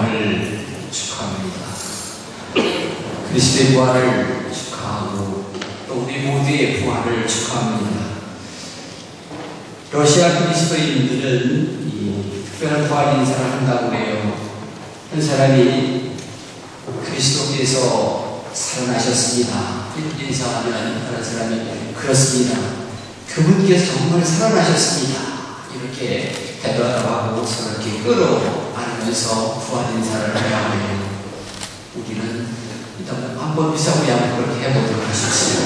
부활을 축하합니다. 그리스도의 부활을 축하하고 또 우리 모두의 부활을 축하합니다. 러시아 그리스도인들은 이 특별한 부활 인사를 한다고 해요. 한 사람이 그리스도께서 살아나셨습니다. 이렇게 인사하면 다른 사람이 그렇습니다. 그분께서 정말 살아나셨습니다. 이렇게 대답하고 서로 이렇게 끌어안으면서 부활 인사를 해야 해요. 우리는 일단 한번 비싸고 양 그렇게 해보도록 하십시오.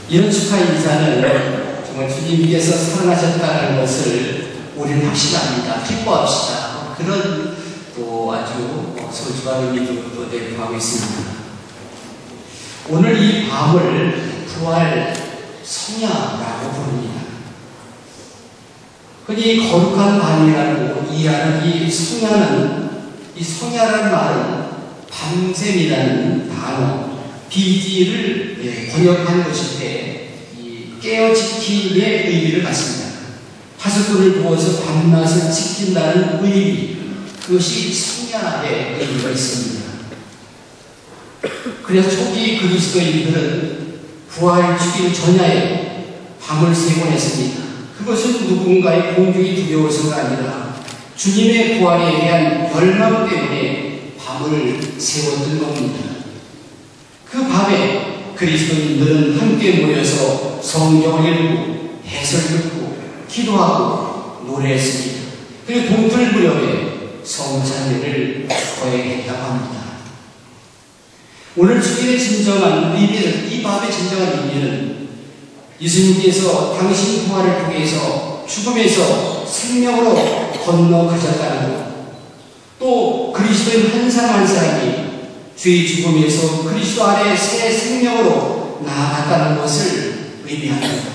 이런 축하 인사는 정말 주님께서 살아나셨다는 것을 우리는 확신합니다. 기뻐합시다. 그런 또 아주 소중한 의미도 또 내포하고 있습니다. 오늘 이 밤을 부활 성야라고 부릅니다. 흔히 거룩한 밤이라고 이해하는 이 성야는, 이 성야라는 말은 밤샘이라는 단어, BD를 번역한 것일 때 이 깨어지킴의 의미를 갖습니다. 파수꾼을 부어서 밤낮을 지킨다는 의미, 그것이 성야의 의미가 있습니다. 그래서 초기 그리스도인들은 부활 주일 전야에 밤을 세곤 했습니다. 그것은 누군가의 공중이 두려워서가 아니라 주님의 부활에 대한 열망 때문에 밤을 세웠던 겁니다. 그 밤에 그리스도인들은 함께 모여서 성경을 읽고 해설 듣고 기도하고 노래했습니다. 그리고 동틀 무렵에 성찬례를 거행했다고 합니다. 오늘 주일의 진정한 의미는, 이 밤의 진정한 의미는 예수님께서 당신 부활을 통해서 죽음에서 생명으로 건너가셨다는 것, 또 그리스도인 한 사람 한 사람이 죄의 죽음에서 그리스도 안에 새 생명으로 나아갔다는 것을 의미합니다.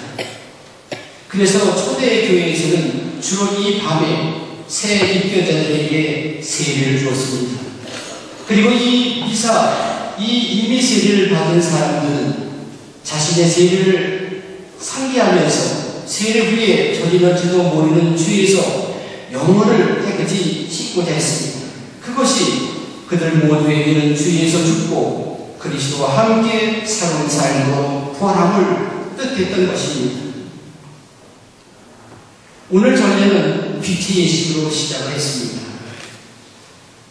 그래서 초대 교회에서는 주로 이 밤에 새 입교자들에게 세례를 주었습니다. 그리고 이 미사, 이 이미 세례를 받은 사람들은 자신의 세례를 상기하면서 세례 후에 저질러지도 모르는 죄에서 영혼을 깨끗이 씻고자 했습니다. 그것이 그들 모두에게는 주에서 죽고 그리스도와 함께 새로운 삶으로 부활함을 뜻했던 것입니다. 오늘 전례는 귀티 예식으로 시작을 했습니다.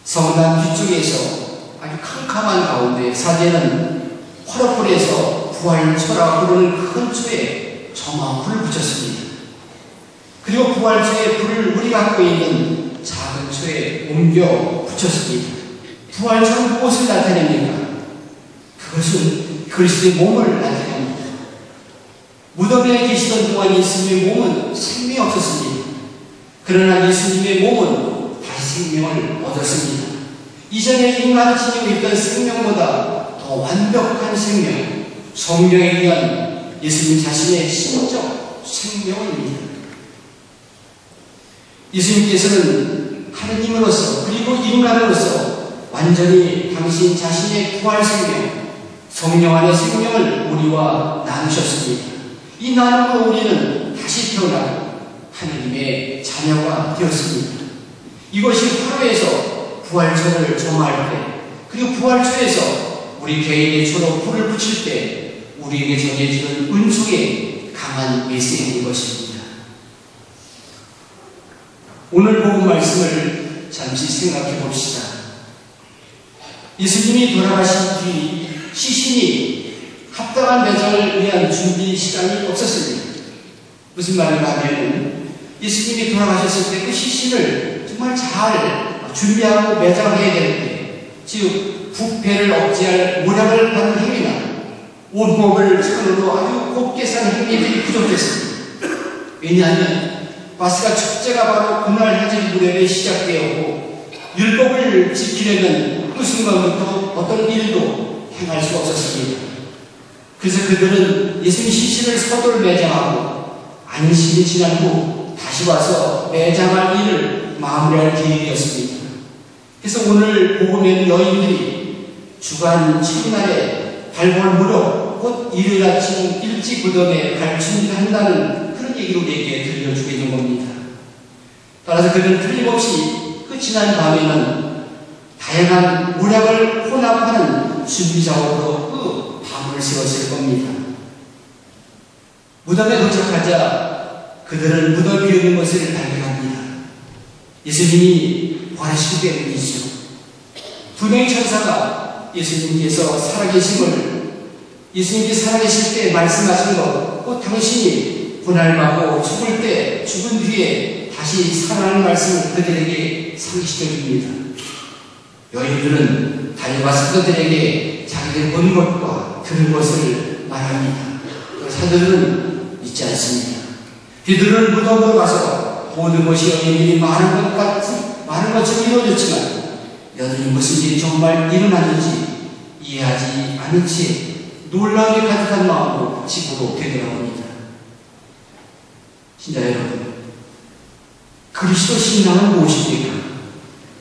성당 뒤쪽에서 아주 캄캄한 가운데 사제는 화롯불에서 부활초라 부르는 큰 초에 정화불을 붙였습니다. 그리고 부활초에 불을 우리 갖고 있는 작은 초에 옮겨 붙였습니다. 부활초는 무엇을 나타냅니까? 그것은 그리스도의 몸을 나타냅니다. 무덤에 계시던 동안 예수님의 몸은 생명이 없었습니다. 그러나 예수님의 몸은 다시 생명을 얻었습니다. 이전에 인간을 지니고 있던 생명보다 더 완벽한 생명, 성령에 의한 예수님 자신의 신적 생명입니다. 예수님께서는 하느님으로서 그리고 인간으로서 완전히 당신 자신의 부활 생명, 성령 안의 생명을 우리와 나누셨습니다. 이 나눔으로 우리는 다시 태어나 하느님의 자녀가 되었습니다. 이것이 화로에서 부활초를 점화할 때, 그리고 부활초에서 우리 개인의 초로 불을 붙일 때 우리에게 전해지는 은총의 강한 메시지인 것입니다. 오늘 복음 말씀을 잠시 생각해 봅시다. 예수님이 돌아가신 뒤 시신이 합당한 매장을 위한 준비 시간이 없었습니다. 무슨 말인가 하면 예수님이 돌아가셨을 때 그 시신을 정말 잘 준비하고 매장해야 되는데, 즉 부패를 억제할 모략을 받는 행위나 온몸을 천으로 아주 곱게 산 행위들이 부족했습니다. 왜냐하면 파스가 축제가 바로 그날 하질 무렵에 시작되었고 율법을 지키려면 그 순간부터 어떤 일도 행할 수 없었습니다. 그래서 그들은 예수님 시신을 서둘러 매장하고 안식이 지난 후 다시 와서 매장할 일을 마무리할 계획이었습니다. 그래서 오늘 복음에는 여인들이 주간 7일날에 발볼 무렵 곧 일요일 아침 일찍 무덤에 갈 준비를 한다는 그런 얘기를 우리에게 들려주고 있는 겁니다. 따라서 그들은 틀림없이 그 그 지난 밤에는 다양한 모략을 혼합하는 준비 작업으로 그 밤을 세웠을 겁니다. 무덤에 도착하자 그들은 무덤 위에 있는 것을 발견합니다. 예수님이 부활하시기 때문이죠. 두 명의 천사가 예수님께서 살아계심을, 예수님께 살아계실 때 말씀하신 것, 곧 당신이 고난받고 죽은 뒤에 다시 살아나는 말씀을 그들에게 상기시켜줍니다. 여인들은 달려가 사도들에게 자기들 본 것과 들은 것을 말합니다. 사도들은 잊지 않습니다. 그들은 무덤으로 가서 모든 것이 여인들이 말한 것처럼 이루어졌지만 여전히 무슨 일이 정말 일어났는지 이해하지 않은 채 놀라움에 가득한 마음으로 집으로 되돌아옵니다. 신자 여러분, 그리스도 신앙은 무엇입니까?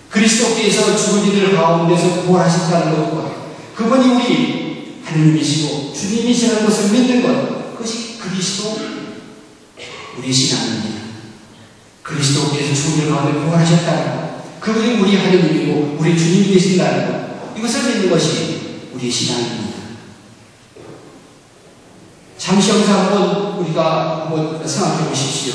그리스도께서 죽은 이들 가운데서 부활하셨다는 것과 그분이 우리 하느님이시고 주님이시라는 것을 믿는 것, 그것이 그리스도 우리 신앙입니다. 그리스도께서 죽은 이들 가운데 부활하셨다는 것, 그분이 우리 하느님이고 우리 주님이 되신다는 것, 이것을 믿는 것이 우리의 신앙입니다. 잠시 여기서 우리가 생각해 보십시오.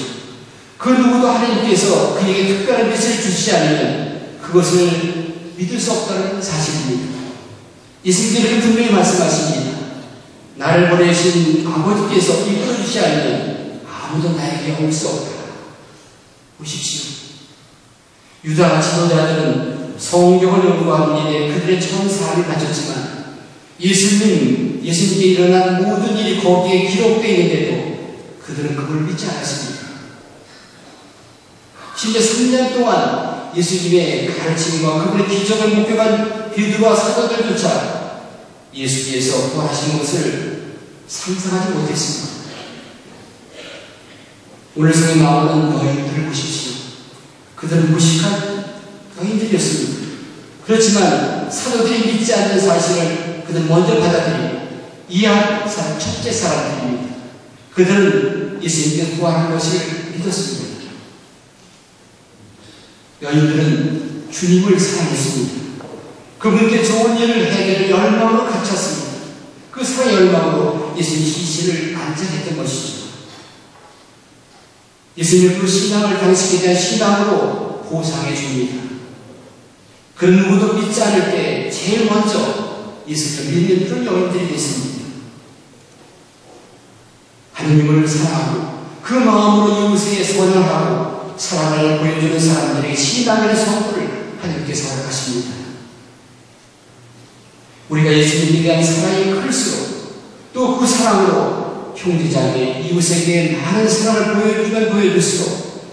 그 누구도 하나님께서 그에게 특별한 빛을 주시지 않으면 그것을 믿을 수 없다는 사실입니다. 예수님께서 분명히 말씀하십니다. 나를 보내신 아버지께서 이끌어주지 않으면 아무도 나에게 올 수 없다. 보십시오. 유다 지도자들은 성경을 연구하는 일에 그들의 처음 삶을 바쳤지만 예수님께 일어난 모든 일이 거기에 기록되어 있는데도 그들은 그걸 믿지 않았습니다. 심지어 3년 동안 예수님의 가르침과 그분의 기적을 목격한 베드로와 사도들조차 예수께서 부활하신 것을 상상하지 못했습니다. 오늘 성에 나오는 여인들을 보십시오. 그들은 무식한 여인들이었습니다. 그렇지만 사도들이 믿지 않는 사실을 그들은 먼저 받아들이고 이해한 첫째 사람들입니다. 그들은 예수님께서 부활한 것을 믿었습니다. 여인들은 주님을 사랑했습니다. 그분께 좋은 일을 해결을 열망으로 갖췄습니다. 그 사랑의 열망으로 예수님의 시신을 안장했던 것이죠. 예수님의 그 신앙을 당신에 대한 신앙으로 보상해 줍니다. 그 누구도 믿지 않을 때 제일 먼저 예수님을 믿는 그런 여인들이 있습니다. 하느님을 사랑하고 그 마음으로 이웃에 선언하고 사랑을 보여주는 사람들에게 신앙의 선물을 하나님께서 허락하십니다. 우리가 예수님에 대한 사랑이 클수록 또 그 사랑으로 형제자매 이웃에게 많은 사랑을 보여주면 보여줄수록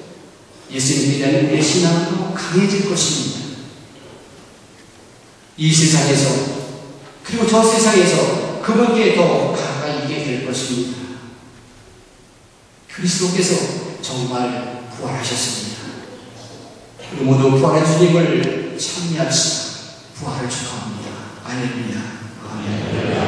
예수님에 대한 우리의 신앙은 더 강해질 것입니다. 이 세상에서 그리고 저 세상에서 그분께 더 가까이 있게 될 것입니다. 그리스도께서 정말 부활하셨습니다. 우리 모두 부활의 주님을 찬미합시다. 부활을 축하합니다. 할렐루야. 아멘.